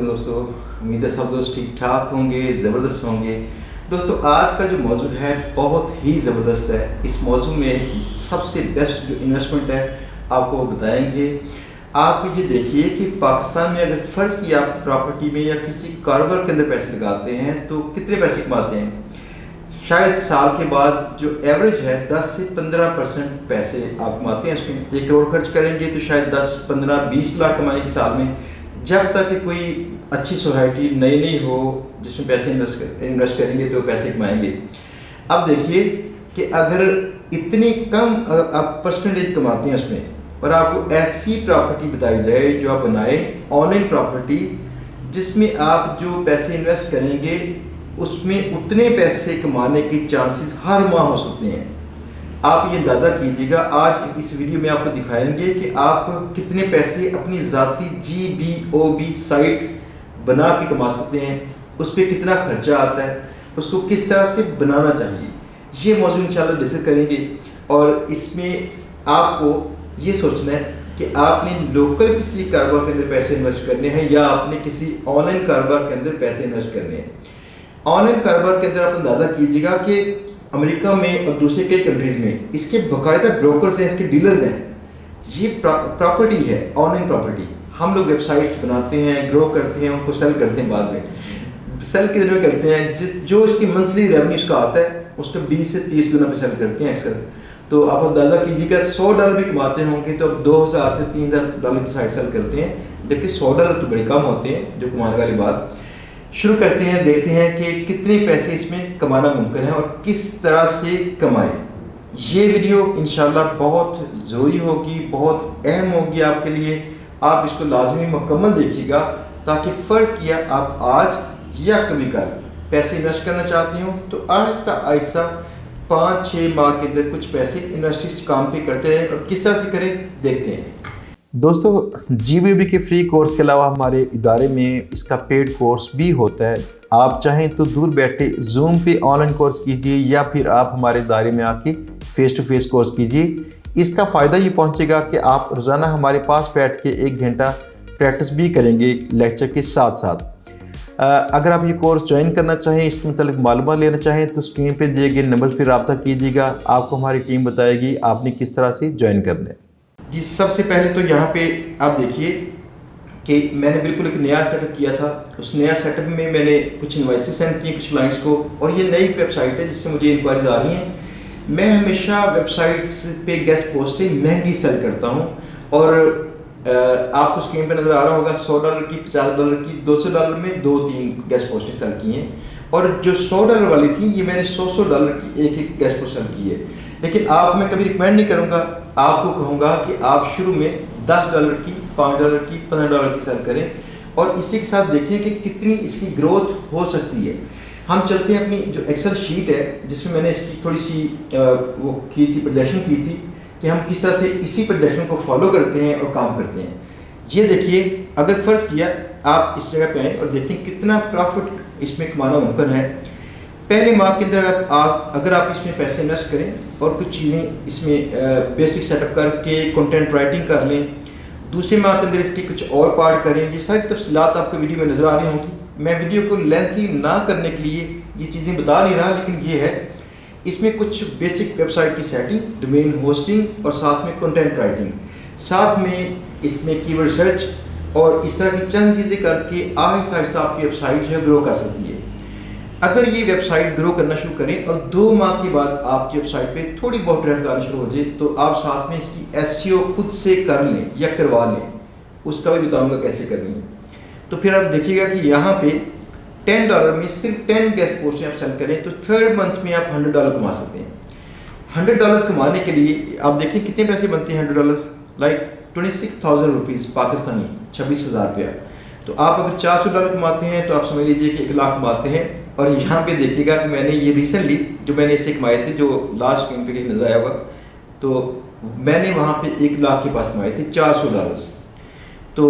अलैकुम दोस्तों। उम्मीद है सब दोस्त ठीक ठाक होंगे, ज़बरदस्त होंगे। दोस्तों आज का जो मौजू है बहुत ही ज़बरदस्त है। इस मौजू में सबसे बेस्ट जो इन्वेस्टमेंट है आपको बताएंगे। आप ये देखिए कि पाकिस्तान में अगर फ़र्ज़ किया आप प्रॉपर्टी में या किसी कारोबार के अंदर पैसे लगाते हैं तो कितने पैसे कमाते हैं। शायद साल के बाद जो एवरेज है 10 से 15% पैसे आप कमाते हैं। इसमें 1 करोड़ खर्च करेंगे तो शायद 10, 15, 20 लाख कमाएंगे साल में, जब तक कि कोई अच्छी सोसाइटी नई हो जिसमें पैसे इन्वेस्ट करेंगे तो पैसे कमाएंगे। अब देखिए कि अगर इतनी कम आप परसेंटेज कमाते हैं उसमें और आपको ऐसी प्रॉपर्टी बताई जाए जो आप बनाए ऑनलाइन प्रॉपर्टी जिसमें आप जो पैसे इन्वेस्ट करेंगे उसमें उतने पैसे कमाने के चांसेस हर माह हो सकते हैं। आप ये अंदाज़ा कीजिएगा। आज इस वीडियो में आपको दिखाएंगे कि आप कितने पैसे अपनी ज़ाती GBOB साइट बना के कमा सकते हैं, उस पर कितना खर्चा आता है, उसको किस तरह से बनाना चाहिए, ये मौजूद इंशाल्लाह डिस्कस करेंगे। और इसमें आपको ये सोचना है कि आपने लोकल किसी कारोबार के अंदर पैसे इन्वेस्ट करने हैं या आपने किसी ऑनलाइन कारोबार के अंदर पैसे इन्वेस्ट करने हैं। ऑनलाइन कारोबार के अंदर आप अंदाज़ा कीजिएगा कि अमेरिका में और दूसरे कई कंट्रीज़ में इसके बाकायदा ब्रोकर्स हैं, इसके डीलर्स हैं। ये प्रॉपर्टी है, ऑनलाइन प्रॉपर्टी। हम लोग वेबसाइट्स बनाते हैं, ग्रो करते हैं, उनको सेल करते हैं, बाद में सेल कितने में करते हैं जो इसकी मंथली रेवेन्यू इसका आता है उसको 20 से 30 गुना पे सेल करते हैं अक्सर। तो आप अंदाज़ा कीजिएगा $100 भी कमाते होंगे तो अब $2000 से $3000 की साइट सेल करते हैं, जबकि $100 तो बड़े कम होते हैं जो कमाने वाली बात। शुरू करते हैं, देखते हैं कि कितने पैसे इसमें कमाना मुमकिन है और किस तरह से कमाएं। ये वीडियो इंशाल्लाह बहुत ज़रूरी होगी, बहुत अहम होगी आपके लिए। आप इसको लाजमी मुकम्मल देखिएगा ताकि फ़र्ज़ किया आप आज या कभी कल पैसे इन्वेस्ट करना चाहते हो तो आहिस्ता आहिस्ता 5-6 माह के अंदर कुछ पैसे इन्वेस्ट इस काम पे करते रहें और किस तरह से करें देखते हैं। दोस्तों GBOB के फ्री कोर्स के अलावा हमारे इदारे में इसका पेड कोर्स भी होता है। आप चाहें तो दूर बैठे जूम पे ऑनलाइन कोर्स कीजिए या फिर आप हमारे इदारे में आके फ़ेस टू फेस कोर्स कीजिए। इसका फ़ायदा ये पहुंचेगा कि आप रोज़ाना हमारे पास बैठ के 1 घंटा प्रैक्टिस भी करेंगे लेक्चर के साथ साथ। अगर आप ये कोर्स ज्वाइन करना चाहें, इसके मतलब मालूमात लेना चाहें तो स्क्रीन पे दिए गए नंबर पर रब्ता कीजिएगा। आपको हमारी टीम बताएगी आपने किस तरह से ज्वाइन करना है। जी सबसे पहले तो यहाँ पे आप देखिए कि मैंने बिल्कुल एक नया सेटअप किया था। उस नया सेटअप में मैंने कुछ इनवॉइसेस सेंड किए कुछ क्लाइंट्स को, और ये नई वेबसाइट है जिससे मुझे इंक्वायरीज आ रही हैं। मैं हमेशा वेबसाइट्स पे गेस्ट पोस्टिंग महंगी सेल करता हूँ और आपको स्क्रीन पे नज़र आ रहा होगा $100 की, $50 की, $200 में 2-3 गेस्ट पोस्टिंग सेल की हैं। और जो $100 वाली थी ये मैंने $100 की एक गेस्ट पोस्ट सेल की है। लेकिन आप मैं कभी रिकमेंड नहीं करूँगा, आपको कहूँगा कि आप शुरू में $10 की, $5 की, $15 की सेल करें और इसी के साथ देखें कि कितनी इसकी ग्रोथ हो सकती है। हम चलते हैं अपनी जो एक्सेल शीट है जिसमें मैंने इसकी थोड़ी सी वो की थी, प्रोजेक्शन की थी कि हम किस तरह से इसी प्रोजेक्शन को फॉलो करते हैं और काम करते हैं। ये देखिए, अगर फ़र्ज़ किया आप इस जगह पे आएँ और देखें कितना प्रॉफिट इसमें कमाना मुमकिन है। पहले माह के अंदर अगर आप इसमें पैसे इन्वेस्ट करें और कुछ चीज़ें इसमें बेसिक सेटअप करके कंटेंट राइटिंग कर लें, दूसरे माह के अंदर इसके कुछ और पार्ट करें, ये सारी तफसीलात आपको वीडियो में नज़र आ रही होंगी। मैं वीडियो को लेंथी ना करने के लिए ये चीज़ें बता नहीं रहा, लेकिन ये है इसमें कुछ बेसिक वेबसाइट की सेटिंग, डोमेन होस्टिंग और साथ में कंटेंट राइटिंग, साथ में इसमें कीवर्ड सर्च और इस तरह की चंद चीज़ें करके आहिस्ता आहिस्ता आपकी वेबसाइट जो है ग्रो कर सकती है। अगर ये वेबसाइट ग्रो करना शुरू करें और 2 माह के बाद आपकी वेबसाइट पे थोड़ी बहुत ट्रैफिक आना शुरू हो जाए तो आप साथ में इसकी SEO खुद से कर लें या करवा लें, उसका भी बताऊंगा कैसे करनी है। तो फिर आप देखिएगा कि यहाँ पे $10 में सिर्फ 10 गेस्ट पोस्टें आप सेल करें तो 3rd मंथ में आप $100 कमा सकते हैं। $100 कमाने के लिए आप देखें कितने पैसे बनते हैं। $100 लाइक 26,000 रुपीज़ पाकिस्तानी, 26,000 रुपया। तो आप अगर $400 कमाते हैं तो आप समझ लीजिए कि 1 लाख कमाते हैं। और यहाँ पे देखिएगा कि मैंने ये रिसेंटली जो मैंने इससे कमाए थे, जो लास्ट स्क्रीन पे कहीं नजर आया होगा, तो मैंने वहाँ पे 1 लाख के पास कमाए थे $400। तो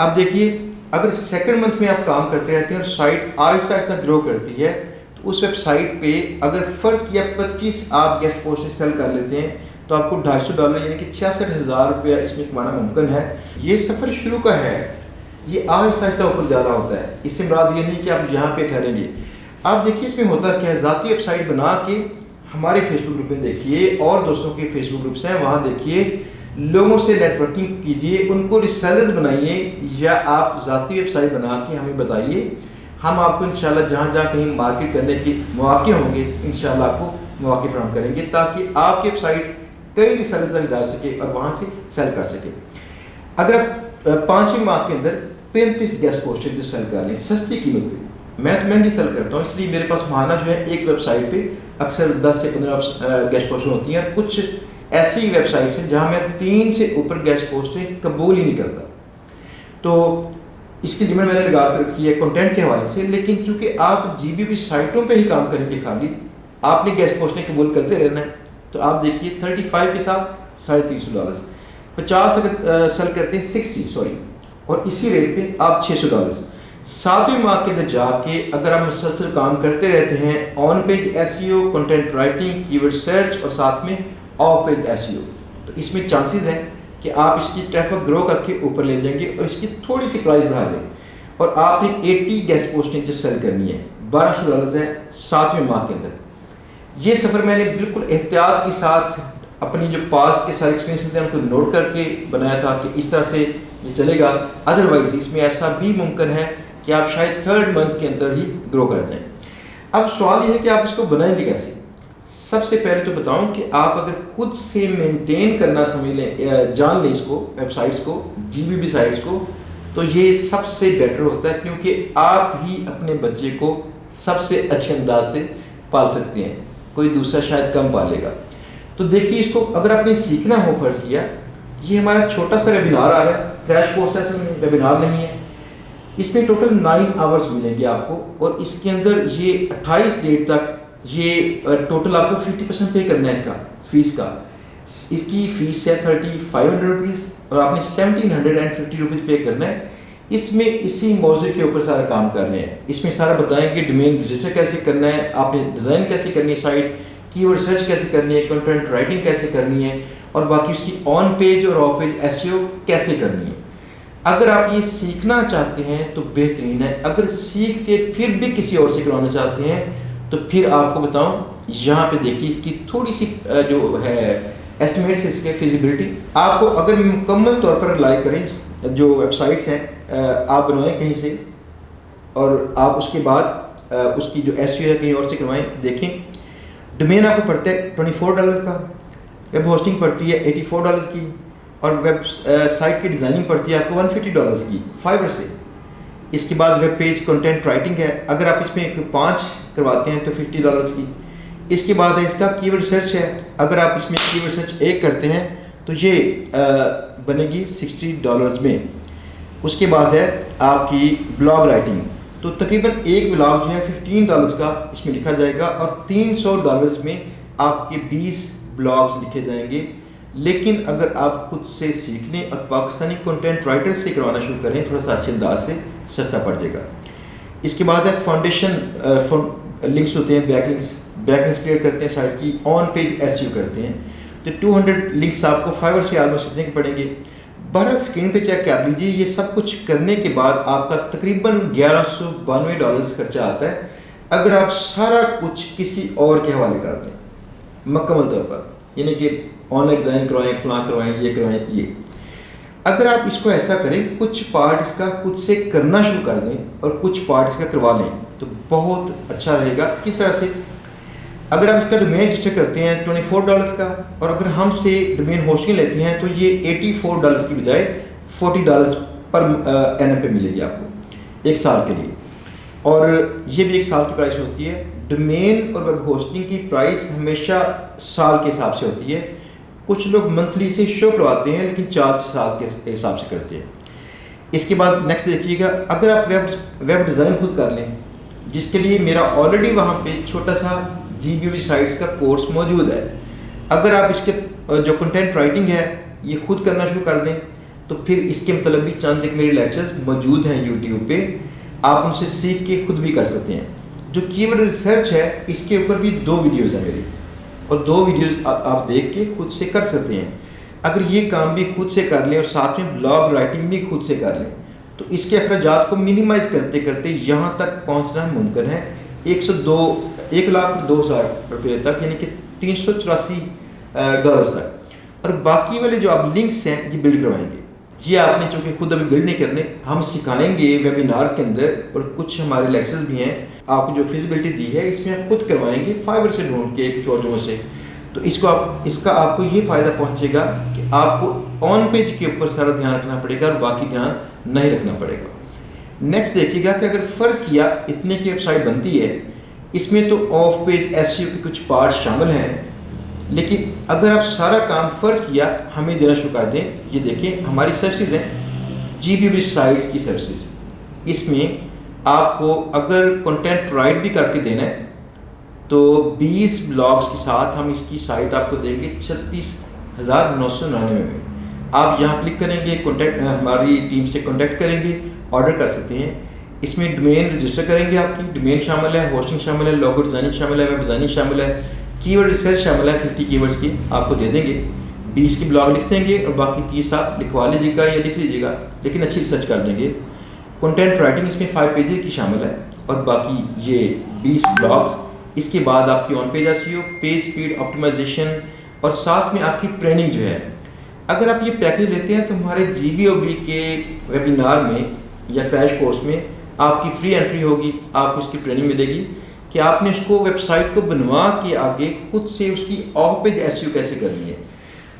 अब देखिए, अगर 2nd मंथ में आप काम करते रहते हैं और साइट आहिस्ता आहिस्ता ग्रो करती है तो उस वेबसाइट पे अगर फ़र्ज़ किया 25 आप गेस्ट पोस्ट सेल कर लेते हैं तो आपको $250 यानी कि 66,000 रुपया इसमें कमाना मुमकिन है। ये सफ़र शुरू का है, ये आहिस्ता आहिस्ता ऊपर जा रहा होता है। इससे मुराद ये नहीं कि आप यहाँ पे ठहरेंगे। आप देखिए इसमें होता क्या है, ज़ाती वेबसाइट बना के हमारे फेसबुक ग्रुप में देखिए और दोस्तों के फेसबुक ग्रुप्स हैं, वहाँ देखिए, लोगों से नेटवर्किंग कीजिए, उनको रिसेलर्स बनाइए, या आप ज़ाती वेबसाइट बना के हमें बताइए। हम आपको इंशाल्लाह जहाँ जहाँ कहीं मार्केट करने के मौके होंगे इंशाल्लाह आपको मौके फराहम करेंगे, ताकि आपकी वेबसाइट कई रिसेलर्स तक जा सके और वहाँ से सेल कर सके। अगर आप 5 माह के अंदर 35 गेस्ट पोस्टेज जो सेल कर लें सस्ती कीमत पे, मैं तो महंगी सेल करता हूँ, इसलिए मेरे पास माहाना जो है एक वेबसाइट पे अक्सर 10 से 15 गेस्ट पोस्टें होती हैं। कुछ ऐसी वेबसाइट्स हैं जहाँ मैं 3 से ऊपर गेस्ट पोस्टें कबूल ही नहीं करता, तो इसकी जिम्मेदारी मैंने लगा कर रखी है कंटेंट के हवाले से। लेकिन चूंकि आप जीबीपी साइटों पे ही काम करेंगे, खाली आपने गेस्ट पोस्टें कबूल करते रहना है, तो आप देखिए 35 के साथ $350, 50 अगर सेल करते हैं 60 और इसी रेट पे आप $600। 7वें माह के अंदर जाके अगर आप मुसलसल काम करते रहते हैं, on page SEO, content writing, keyword search और साथ में ऑफ पेज एसईओ, तो इसमें चांसेस हैं कि आप इसकी ट्रैफिक ग्रो करके ऊपर ले जाएंगे और इसकी थोड़ी सी प्राइस बढ़ा दें। और आपने 80 गेस्ट पोस्टिंग जो सेल करनी है, $1200 है 7वें माह के अंदर। ये सफ़र मैंने बिल्कुल एहतियात के साथ अपनी जो पास के सारे एक्सपीरियंस थे उनको नोट करके बनाया था कि इस तरह से ये चलेगा। अदरवाइज इसमें ऐसा भी मुमकिन है कि आप शायद 3rd मंथ के अंदर ही ग्रो कर जाएं। अब सवाल ये है कि आप इसको बनाएंगे कैसे। सबसे पहले तो बताऊं कि आप अगर खुद से मेंटेन करना समझ लें, जान लें इसको, वेबसाइट्स को, जीबीपी साइट्स को, तो ये सबसे बेटर होता है, क्योंकि आप ही अपने बच्चे को सबसे अच्छे अंदाज से पाल सकते हैं, कोई दूसरा शायद कम पालेगा। तो देखिए इसको अगर आपने सीखना हो, फर्ज किया ये हमारा छोटा सा वेबिनार आ रहा है, क्रैश कोर्स है, इसमें वेबिनार नहीं है, इसमें टोटल 9 आवर्स मिलेंगे आपको, और इसके अंदर ये 28 डेट तक ये टोटल आपको 50% पे करना है इसका फीस का। इसकी फीस है ₹3500 और आपने ₹1750 पे करना है। इसमें इसी मौजूद के ऊपर सारा काम कर रहे हैं। इसमें सारा बताएंगे डोमेन रजिस्टर कैसे करना है, आपने डिज़ाइन कैसे करनी है साइट, कीवर्ड सर्च कैसे करनी है, कंटेंट राइटिंग कैसे करनी है, और बाकी उसकी ऑन पेज और ऑफ पेज एसईओ कैसे करनी है। अगर आप ये सीखना चाहते हैं तो बेहतरीन है, अगर सीख के फिर भी किसी और से करवाना चाहते हैं तो फिर आपको बताऊं, यहाँ पे देखिए इसकी थोड़ी सी जो है एस्टिमेट से इसके फिजिबिलिटी। आपको अगर मुकम्मल तौर पर रिलाई करें, जो वेबसाइट्स हैं आप बनवाएं कहीं से, और आप उसके बाद उसकी जो एसईओ है कहीं और से करवाएं। देखें डोमेन आपको पड़ता है $24 का, वेब होस्टिंग पड़ती है $84 की, और वेब साइट की डिज़ाइनिंग पड़ती है आपको $150 की फाइवर से। इसके बाद वेब पेज कंटेंट राइटिंग है, अगर आप इसमें 5 करवाते हैं तो $50 की। इसके बाद है इसका कीवर्ड सर्च है, अगर आप इसमें कीवर्ड सर्च 1 करते हैं तो ये बनेगी $60 में। उसके बाद है आपकी ब्लॉग राइटिंग, तो तकरीबन एक ब्लॉग जो है $15 का इसमें लिखा जाएगा, और $300 में आपके 20 ब्लॉग्स लिखे जाएंगे। लेकिन अगर आप खुद से सीख लें और पाकिस्तानी कंटेंट राइटर से करवाना शुरू करें, थोड़ा सा अच्छे अंदाज से सस्ता पड़ जाएगा। इसके बाद है फाउंडेशन लिंक्स होते हैं, बैकलिंक्स क्रिएट करते हैं साइट की, ऑन पेज एसईओ करते हैं, तो 200 लिंक्स आपको फाइवर से ऑलमोस्ट कितने के पड़ेंगे। 12 स्क्रीन पे चेक कर लीजिए। ये सब कुछ करने के बाद आपका तकरीबन $1192 खर्चा आता है, अगर आप सारा कुछ किसी और के हवाले कर दें मुकम्मल तौर पर, यानी कि ऑनलाइन डिज़ाइन करवाएं, फलां करवाएं, ये करवाएं, ये। अगर आप इसको ऐसा करें, कुछ पार्ट इसका खुद से करना शुरू कर दें और कुछ पार्ट इसका करवा लें, तो बहुत अच्छा रहेगा। किस तरह से, अगर आप इसका डोमेन रजिस्टर करते हैं $24 का, और अगर हमसे डोमेन होस्टिंग लेते हैं तो ये $84 की बजाय $40 पर एनएम पे मिलेगी आपको 1 साल के लिए, और ये भी 1 साल की प्राइस होती है। डोमेन और वेब होस्टिंग की प्राइस हमेशा साल के हिसाब से होती है, कुछ लोग मंथली से शो करवाते हैं लेकिन 4 साल के हिसाब से करते हैं। इसके बाद नेक्स्ट देखिएगा, अगर आप वेब डिज़ाइन खुद कर लें, जिसके लिए मेरा ऑलरेडी वहाँ पे छोटा सा जीबीपी साइट्स का कोर्स मौजूद है, अगर आप इसके जो कंटेंट राइटिंग है ये खुद करना शुरू कर दें, तो फिर इसके मतलब भी चंद एक मेरे लेक्चर्स मौजूद हैं यूट्यूब पे, आप उनसे सीख के खुद भी कर सकते हैं। जो कीवर्ड रिसर्च है इसके ऊपर भी 2 वीडियोज़ हैं मेरी, और 2 वीडियोज़ आप देख के खुद से कर सकते हैं। अगर ये काम भी खुद से कर लें और साथ में ब्लॉग राइटिंग भी खुद से कर लें, तो इसके अखराजात को मिनिमाइज करते करते यहाँ तक पहुँचना मुमकिन है 1,02,000 तक, यानी कि 384 डॉलर्स तक। और बाकी वाले जो आप लिंक्स हैं ये बिल्ड करवाएंगे, ये आपने चूँकि खुद अभी बिल्ड नहीं करने, हम सिखाएंगे वेबिनार के अंदर, और कुछ हमारे लेक्चर्स भी हैं आपको जो फिजिबिलिटी दी है इसमें आप खुद करवाएंगे फाइवर से ढूंढ के कुछ और जगहों से। तो इसका आपको ये फ़ायदा पहुंचेगा कि आपको ऑन पेज के ऊपर सारा ध्यान रखना पड़ेगा और बाकी ध्यान नहीं रखना पड़ेगा। नेक्स्ट देखिएगा कि अगर फ़र्ज़ किया इतने की वेबसाइट बनती है, इसमें तो ऑफ पेज एसईओ के कुछ पार्ट शामिल हैं, लेकिन अगर आप सारा काम फ़र्ज़ किया हमें देना शुरू कर दें, ये देखें हमारी सर्विसेज हैं GBB साइट्स की सर्विसेज। इसमें आपको अगर कंटेंट राइट भी करके देना है तो 20 ब्लॉग्स के साथ हम इसकी साइट आपको देंगे 36,999 में। आप यहाँ क्लिक करेंगे, कॉन्टैक्ट हमारी टीम से कॉन्टैक्ट करेंगे, ऑर्डर कर सकते हैं। इसमें डोमेन रजिस्टर करेंगे, आपकी डोमेन शामिल है, होस्टिंग शामिल है, लोगो डिज़ाइनिंग शामिल है, वेब डिज़ाइनिंग शामिल है, कीवर्ड रिसर्च शामिल है, 50 कीवर्ड्स की आपको दे देंगे। 20 की ब्लॉग लिख देंगे और बाकी 30 आप लिखवा लीजिएगा या लिख लीजिएगा, लेकिन अच्छी रिसर्च कर देंगे। कंटेंट राइटिंग इसमें 5 पेजेस की शामिल है और बाकी ये 20 ब्लॉग्स। इसके बाद आपकी on page SEO, page speed optimisation और साथ में आपकी ट्रेनिंग जो है। अगर आप ये पैकेज लेते हैं तो हमारे GBOB के वेबिनार में या क्रैश कोर्स में आपकी फ्री एंट्री होगी, आपको इसकी ट्रेनिंग मिलेगी कि आपने उसको वेबसाइट को बनवा के आगे खुद से उसकी ऑफ पेज एसईओ कैसे करनी है।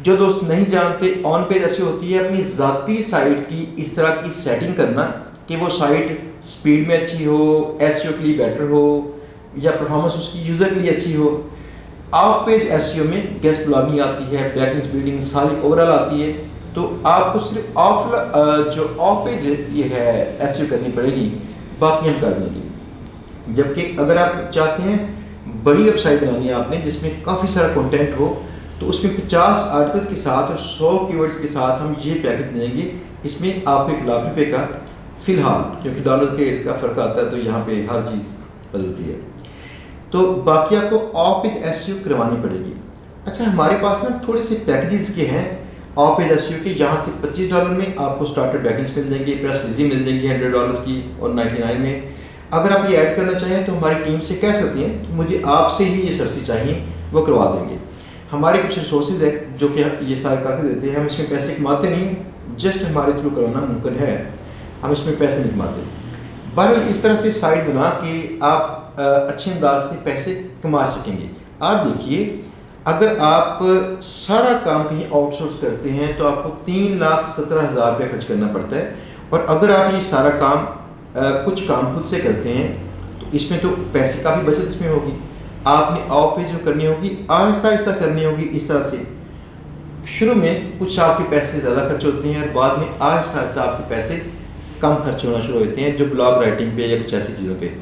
जो दोस्त नहीं जानते, ऑन पेज एसईओ होती है अपनी ज़ाती साइट की इस तरह की सेटिंग करना कि वो साइट स्पीड में अच्छी हो, एसईओ के लिए बेटर हो या परफॉर्मेंस उसकी यूज़र के लिए अच्छी हो। ऑफ पेज एसईओ में गेस्ट ब्लॉगिंग आती है, बैकलिंक्स बिल्डिंग सारी ओवरऑल आती है। तो आपको सिर्फ जो ऑफ पेज ये है एसईओ करनी पड़ेगी, बाकी हम कर देंगे। जबकि अगर आप चाहते हैं बड़ी वेबसाइट बनानी है आपने जिसमें काफ़ी सारा कंटेंट हो, तो उसमें 50 आर्टिकल के साथ और 100 कीवर्ड्स के साथ हम ये पैकेज देंगे। इसमें आपको 1 लाख रुपये का फ़िलहाल, क्योंकि डॉलर के का फ़र्क आता है तो यहाँ पे हर चीज़ बदलती है, तो बाकी आपको ऑफ पेज एसईओ करवानी पड़ेगी। अच्छा, हमारे पास ना थोड़े से पैकेजेस के हैं ऑफ पेज एसईओ के। यहाँ से $25 में आपको स्टार्टर बैकलिंक्स मिल जाएंगे, प्रेस रिलीज मिल जाएंगी $100 की और 99 में। अगर आप ये ऐड करना चाहें तो हमारी टीम से कह सकते हैं कि मुझे आपसे ही ये सर्विस चाहिए, वो करवा देंगे। हमारे कुछ रिसोर्सेज है जो कि ये सारे करके देते हैं। हम इसमें पैसे कमाते नहीं, जस्ट हमारे थ्रू करवाना मुमकिन है, हम इसमें पैसे नहीं कमाते। बहरहाल इस तरह से साइट बना के आप अच्छे अंदाज से पैसे कमा सकेंगे। आप देखिए, अगर आप सारा काम कहीं आउटसोर्स करते हैं तो आपको 3,17,000 रुपये खर्च करना पड़ता है, और अगर आप ये सारा काम कुछ काम खुद से करते हैं तो इसमें तो पैसे का भी बचत इसमें होगी। आपने ऑफ पेज जो करनी होगी आहिस्ता आहिस्ता करनी होगी। इस तरह से शुरू में कुछ आपके पैसे ज़्यादा खर्च होते हैं और बाद में आहिस्ता आहिस्ता आपके पैसे कम खर्च होना शुरू होते हैं, जो ब्लॉग राइटिंग पे या कुछ ऐसी चीज़ों पे।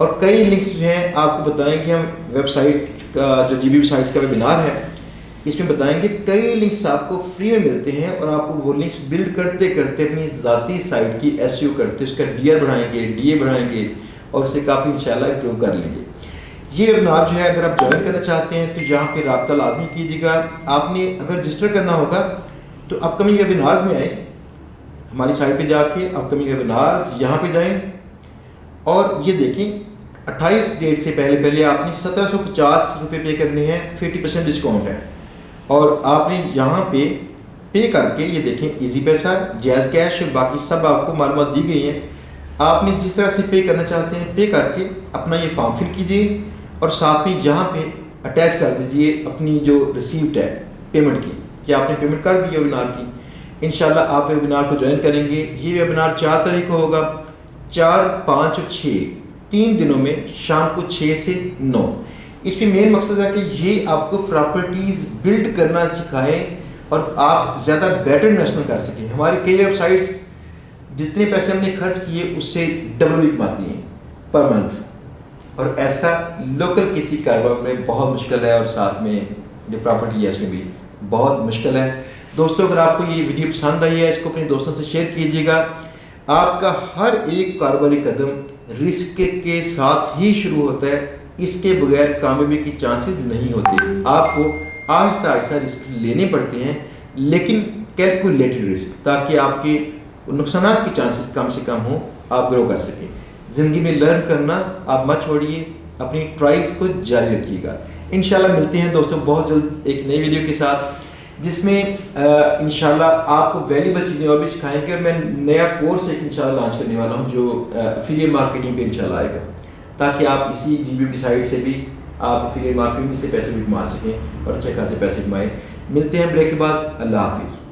और कई लिंक्स जो हैं आपको बताएंगे हम, वेबसाइट का जो GBB साइट्स का वेबिनार है इसमें बताएंगे कई लिंक्स आपको फ्री में मिलते हैं, और आपको वो लिंक्स बिल्ड करते करते अपनी ज़ाती साइट की एसईओ करते उसका DR बढ़ाएंगे, DA बढ़ाएंगे और उसे काफ़ी इंशाल्लाह इंप्रूव कर लेंगे। ये वेबिनार जो है अगर आप ज्वाइन करना चाहते हैं तो यहाँ पे रब्ता लाजमी कीजिएगा। आपने अगर रजिस्टर करना होगा तो अपकमिंग वेबिनार्स में आए, हमारी साइट पे जाके अपकमिंग वेबिनार्स यहाँ पे जाएं और ये देखें 28 डेट से पहले पहले आपने 1750 रुपये पे करने हैं, 50% डिस्काउंट है। और आपने यहाँ पे करके ये देखें इजी पैसा, जैज़ कैश और बाकी सब आपको मालूमात दी गई हैं। आपने जिस तरह से पे करना चाहते हैं पे करके अपना ये फॉर्म फिल कीजिए और साथ में यहाँ पे अटैच कर दीजिए अपनी जो रिसीप्ट है पेमेंट की, कि आपने पेमेंट कर दी है वेबिनार की। इंशाल्लाह आप वेबिनार को ज्वाइन करेंगे। ये वेबिनार 4 तारीख को होगा, 4, 5 और 6 3 दिनों में शाम को 6 से 9। इसमें मेन मकसद है कि ये आपको प्रॉपर्टीज़ बिल्ड करना सिखाएं और आप ज़्यादा बेटर इन्वेस्टमेंट कर सकें। हमारी कई वेबसाइट्स जितने पैसे हमने खर्च किए उससे डबल भी कमाती हैं पर मंथ, और ऐसा लोकल किसी कारोबार में बहुत मुश्किल है, और साथ में जो प्रॉपर्टी है इसमें भी बहुत मुश्किल है। दोस्तों, अगर आपको ये वीडियो पसंद आई है इसको अपने दोस्तों से शेयर कीजिएगा। आपका हर एक कारोबारी कदम रिस्क के साथ ही शुरू होता है, इसके बगैर कामयाबी की चांसेस नहीं होते। आपको आहिस्ता आहिस्ता रिस्क लेने पड़ते हैं, लेकिन कैलकुलेटेड रिस्क, ताकि आपके नुकसान के चांसेस कम से कम हों, आप ग्रो कर सकें। ज़िंदगी में लर्न करना आप मत छोड़िए, अपनी ट्राइज को जारी रखिएगा। इंशाल्लाह मिलते हैं दोस्तों बहुत जल्द एक नई वीडियो के साथ, जिसमें इंशाल्लाह आपको वैल्यूबल चीज़ें और भी सिखाएंगे। और मैं नया कोर्स एक इंशाल्लाह लॉन्च करने वाला हूँ जो एफिलिएट मार्केटिंग पे इंशाल्लाह आएगा, ताकि आप इसी GBP साइट से भी आप एफिलिएट मार्केटिंग से पैसे भी कमा सकें और अच्छे खासे पैसे कमाएं। मिलते हैं ब्रेक के बाद। अल्लाह हाफिज़।